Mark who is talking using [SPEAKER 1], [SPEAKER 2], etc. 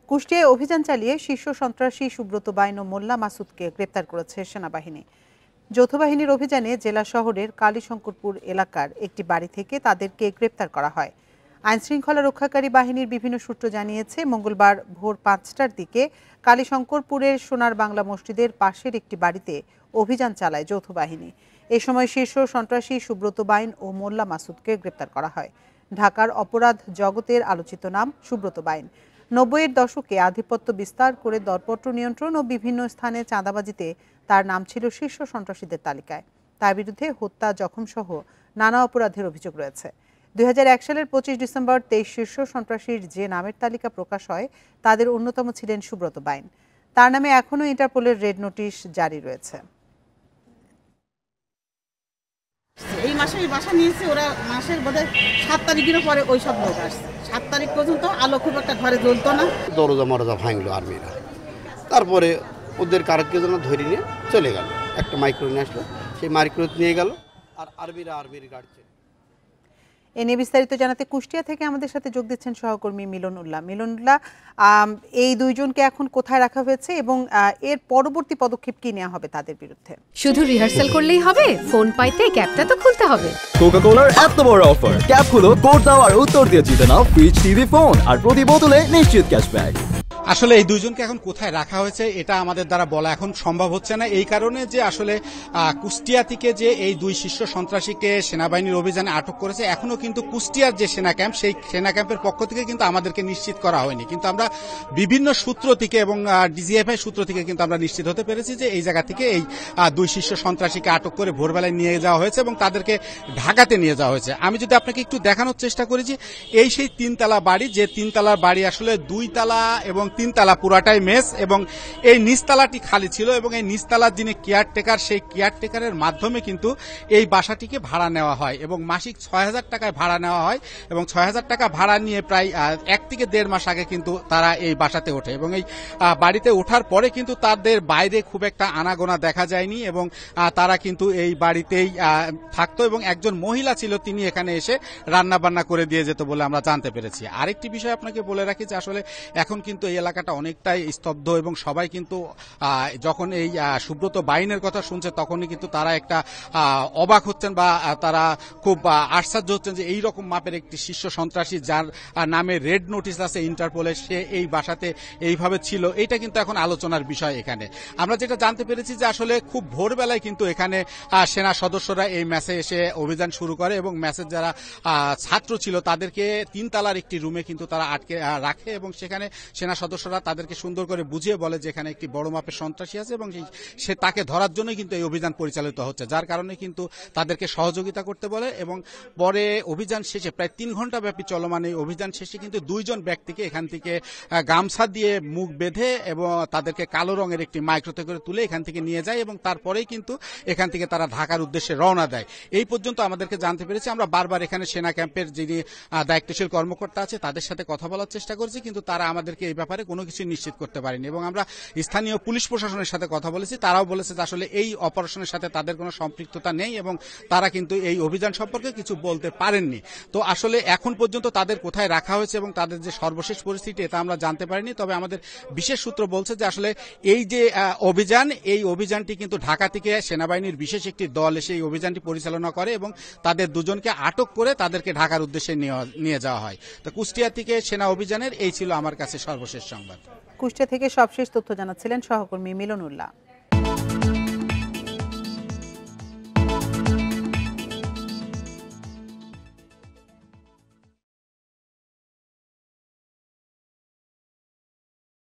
[SPEAKER 1] কুষ্টিয়ায় অভিযান চালিয়ে শীর্ষ সন্ত্রাসী সুব্রত বাইন ও মোল্লা মাসুদকে গ্রেপ্তার করেছে সেনাবাহিনী। যৌথ বাহিনীর অভিযানে জেলা শহরের কালীশঙ্করপুর এলাকার একটি বাড়ি থেকে তাদেরকে গ্রেপ্তার করা হয়। আইনশৃঙ্খলা রক্ষাকারী বাহিনীর বিভিন্ন সূত্র জানিয়েছে, মঙ্গলবার ভোর ৫টার দিকে কালীশঙ্করপুরের সোনার বাংলা মসজিদের পাশের একটি বাড়িতে অভিযান চালায় যৌথ বাহিনী। এ সময় শীর্ষ সন্ত্রাসী সুব্রত বাইন ও মোল্লা মাসুদকে গ্রেপ্তার করা হয়। ঢাকার অপরাধ জগতের আলোচিত নাম সুব্রত বাইন। ৯০-এর দশকে আধিপত্য বিস্তার করে দরপত্র নিয়ন্ত্রণ ও বিভিন্ন স্থানে চাঁদাবাজিতে তার নাম ছিল শীর্ষ সন্ত্রাসীদের তালিকায়। তার বিরুদ্ধে হত্যা, জখমসহ নানা অপরাধের অভিযোগ রয়েছে। ২০০১ সালের ২৫ ডিসেম্বর ২৩ শীর্ষ সন্ত্রাসীর যে নামের তালিকা প্রকাশ হয় তাদের অন্যতম ছিলেন সুব্রত বাইন। তার নামে এখনও ইন্টারপোলের রেড নোটিশ জারি রয়েছে।
[SPEAKER 2] এই মাসে বাসা নিয়েছে ওরা, মাসের বোধহয় ৭ তারিখের পরে ওই সব লোক আসছে। ৭ তারিখ পর্যন্ত আলো খুব একটা ঘরে জ্বলতো না।
[SPEAKER 3] দরজা মরজা ভাঙলো আর্মিরা, তারপরে ওদের কারকে যেন ধরে নিয়ে চলে গেল। একটা মাইক্রো নিয়ে আসলো, সেই মাইক্রো নিয়ে গেল আর আর্মির গাড়ি।
[SPEAKER 1] এ নিয়ে বিস্তারিত জানাতে কুষ্টিয়া থেকে আমাদের সাথে যোগ দিচ্ছেন সহকর্মী মিলন উল্লাহ। এই দুইজনকে এখন কোথায় রাখা হয়েছে এবং এর পরবর্তী পদক্ষেপ কি নেওয়া হবে তাদের বিরুদ্ধে?
[SPEAKER 4] শুধু রিহার্সাল করলেই হবে? ফোন পাইতে ক্যাপটা তো খুলতে হবে।
[SPEAKER 5] কোকা-কোলার এত বড় অফার, ক্যাপ খুলো, কোড দাও আর উত্তর দিয়ে জিতে নাও ফ্রিজ, টিভি, ফোন আর প্রতি বোতলে নিশ্চিত ক্যাশব্যাক।
[SPEAKER 6] আসলে এই দুইজনকে এখন কোথায় রাখা হয়েছে এটা আমাদের দ্বারা বলা এখন সম্ভব হচ্ছে না, এই কারণে যে আসলে কুষ্টিয়া থেকে যে এই দুই শীর্ষ সন্ত্রাসীকে সেনাবাহিনীর অভিযানে আটক করেছে, এখনো কিন্তু কুষ্টিয়ার যে সেনা ক্যাম্প, সেই সেনা ক্যাম্পের পক্ষ থেকে কিন্তু আমাদেরকে নিশ্চিত করা হয়নি। কিন্তু আমরা বিভিন্ন সূত্র থেকে এবং ডিজিএফআই সূত্র থেকে কিন্তু আমরা নিশ্চিত হতে পেরেছি যে এই জায়গা থেকে এই দুই শীর্ষ সন্ত্রাসীকে আটক করে ভোরবেলায় নিয়ে যাওয়া হয়েছে এবং তাদেরকে ঢাকাতে নিয়ে যাওয়া হয়েছে। আমি যদি আপনাকে একটু দেখানোর চেষ্টা করি যে এই সেই ৩তলা বাড়ি, যে ৩তলার বাড়ি আসলে ২ তলা এবং ৩ তলা পুরাটাই মেস, এবং এই নিচতলাটি খালি ছিল এবং এই নিচতলার যিনি কেয়ারটেকার, সেই কেয়ারটেকারের মাধ্যমে কিন্তু এই বাসাটিকে ভাড়া নেওয়া হয় এবং মাসিক ৬০০০ টাকায় ভাড়া নেওয়া হয় এবং ৬০০০ টাকা ভাড়া নিয়ে প্রায় ১ থেকে ১.৫ মাস আগে কিন্তু তারা এই বাসাতে ওঠে এবং এই বাড়িতে ওঠার পরে কিন্তু তাদের বাইরে খুব একটা আনাগোনা দেখা যায়নি এবং তারা কিন্তু এই বাড়িতেই থাকতো এবং একজন মহিলা ছিল, তিনি এখানে এসে রান্না বান্না করে দিয়ে যেত বলে আমরা জানতে পেরেছি। আরেকটি বিষয় আপনাকে বলে রাখি যে আসলে এখন কিন্তু এই এলাকাটা অনেকটাই স্তব্ধ এবং সবাই কিন্তু যখন এই সুব্রত বাইনের কথা শুনছে তখনই কিন্তু তারা একটা অবাক হচ্ছেন বা তারা খুব আশ্চর্য হচ্ছেন যে এই রকম মাপের একটি শীর্ষ সন্ত্রাসী যার নামে রেড নোটিশ আছে ইন্টারপোলে, সে এই বাসাতে এইভাবে ছিল, এইটা কিন্তু এখন আলোচনার বিষয়। এখানে আমরা যেটা জানতে পেরেছি যে আসলে খুব ভোরবেলায় কিন্তু এখানে সেনা সদস্যরা এই ম্যাচে এসে অভিযান শুরু করে এবং ম্যাচের যারা ছাত্র ছিল তাদেরকে ৩ তলার একটি রুমে কিন্তু তারা আটকে রাখে এবং সেখানে সেনা সদস্যরা তাদেরকে সুন্দর করে বুঝিয়ে বলে যে এখানে একটি বড় মাপের সন্ত্রাসী আছে এবং সে তাকে ধরার জন্য কিন্তু এই অভিযান পরিচালিত হচ্ছে, যার কারণে কিন্তু তাদেরকে সহযোগিতা করতে বলে এবং পরে অভিযান শেষে প্রায় ৩ ঘন্টা ব্যাপী চলমান এই অভিযান শেষে কিন্তু ২ জন ব্যক্তিকে এখান থেকে গামছা দিয়ে মুখ বেঁধে এবং তাদেরকে কালো রঙের একটি মাইক্রোতে করে তুলে এখান থেকে নিয়ে যায় এবং তারপরেই কিন্তু এখান থেকে তারা ঢাকার উদ্দেশ্যে রওনা দেয়। এই পর্যন্ত আমাদেরকে জানতে পেরেছি। আমরা বারবার এখানে সেনা ক্যাম্পের যিনি দায়িত্বশীল কর্মকর্তা আছে তাদের সাথে কথা বলার চেষ্টা করেছি, কিন্তু তারা আমাদেরকে এই ব্যাপারে কোনো কিছু নিশ্চিত করতে পারেনি এবং আমরা স্থানীয় পুলিশ প্রশাসনের সাথে কথা বলেছি, তারাও বলেছে যে আসলে এই অপারেশনের সাথে তাদের কোনো সম্পৃক্ততা নেই এবং তারা কিন্তু এই অভিযান সম্পর্কে কিছু বলতে পারেননি। তো আসলে এখন পর্যন্ত তাদের কোথায় রাখা হয়েছে এবং তাদের যে সর্বশেষ পরিস্থিতি এটা আমরা জানতে পারিনি। তবে আমাদের বিশেষ সূত্র বলছে যে আসলে এই যে অভিযান, এই অভিযানটি কিন্তু ঢাকা থেকে সেনাবাহিনীর বিশেষ একটি দল এসে এই অভিযানটি পরিচালনা করে এবং তাদের দুজনকে আটক করে তাদেরকে ঢাকার উদ্দেশ্যে নিয়ে যাওয়া হয়। তো কুষ্টিয়া থেকে সেনা অভিযানের এই ছিল আমার কাছে সর্বশেষ সংবাদ।
[SPEAKER 1] কুষ্টিয়া থেকে সবশেষ তথ্য জানাচ্ছিলেন সহকর্মী মিলন উল্লাহ।